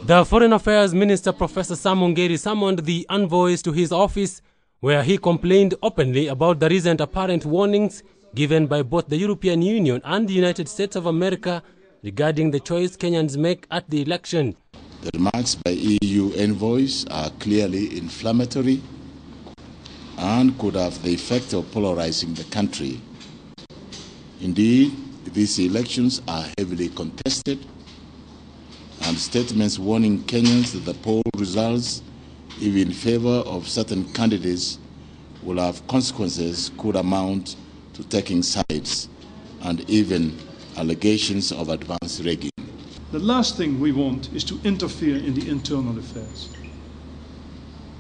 The Foreign Affairs Minister, Professor ONGERI, summoned the envoys to his office, where he complained openly about the recent apparent warnings given by both the European Union and the United States of America regarding the choice Kenyans make at the election. The remarks by EU envoys are clearly inflammatory and could have the effect of polarizing the country. Indeed, these elections are heavily contested, and statements warning Kenyans that the poll results, even in favor of certain candidates, will have consequences could amount to taking sides and even allegations of advanced rigging. The last thing we want is to interfere in the internal affairs.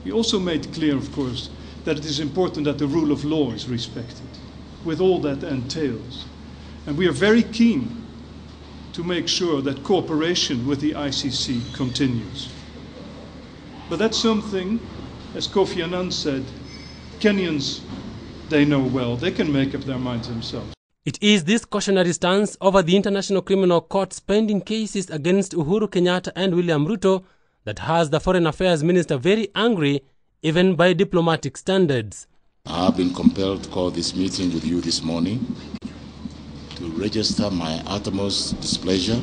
He also made clear, of course, that it is important that the rule of law is respected, with all that entails. And we are very keen to make sure that cooperation with the ICC continues. But that's something, as Kofi Annan said, Kenyans, they know well. They can make up their minds themselves. It is this cautionary stance over the International Criminal Court's pending cases against Uhuru Kenyatta and William Ruto that has the Foreign Affairs Minister very angry, even by diplomatic standards. I have been compelled to call this meeting with you this morning to register my utmost displeasure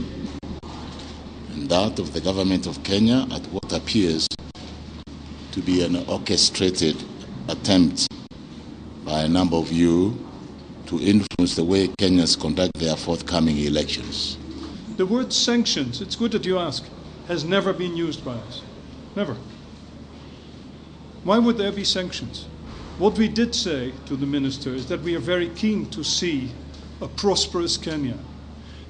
and that of the government of Kenya at what appears to be an orchestrated attempt by a number of you to influence the way Kenyans conduct their forthcoming elections. The word sanctions, it's good that you ask, has never been used by us. Never. Why would there be sanctions? What we did say to the minister is that we are very keen to see a prosperous Kenya,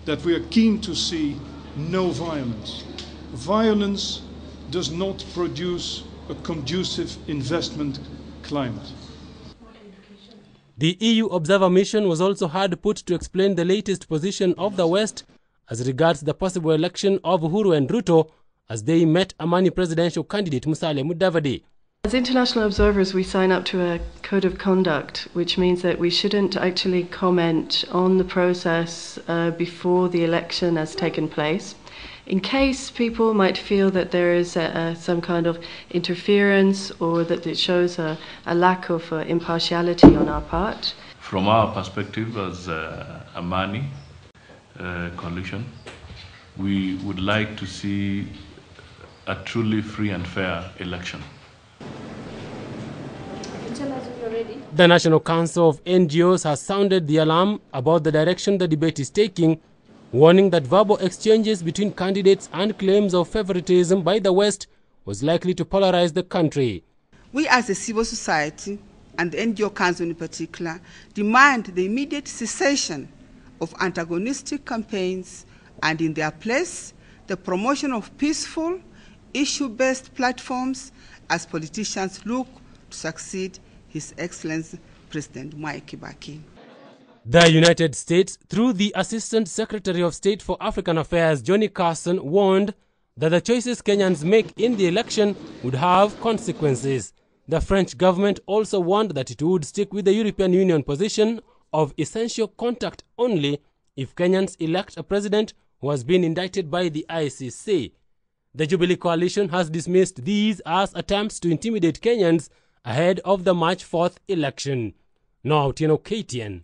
that we are keen to see no violence. Violence does not produce a conducive investment climate. The EU observer mission was also hard put to explain the latest position of the West as regards the possible election of Uhuru and Ruto as they met Amani presidential candidate Musalia Mudavadi. As international observers, we sign up to a code of conduct, which means that we shouldn't actually comment on the process before the election has taken place. In case people might feel that there is some kind of interference or that it shows a lack of impartiality on our part. From our perspective as Amani coalition, we would like to see a truly free and fair election. The National Council of NGOs has sounded the alarm about the direction the debate is taking, warning that verbal exchanges between candidates and claims of favoritism by the West was likely to polarize the country. We as a civil society, and the NGO Council in particular, demand the immediate cessation of antagonistic campaigns and in their place, the promotion of peaceful, issue-based platforms as politicians look to succeed His Excellency President Mwai Kibaki. The United States, through the Assistant Secretary of State for African Affairs, Johnny Carson, warned that the choices Kenyans make in the election would have consequences. The French government also warned that it would stick with the European Union position of essential contact only if Kenyans elect a president who has been indicted by the ICC. The Jubilee Coalition has dismissed these as attempts to intimidate Kenyans ahead of the March 4th election. Now, KTN.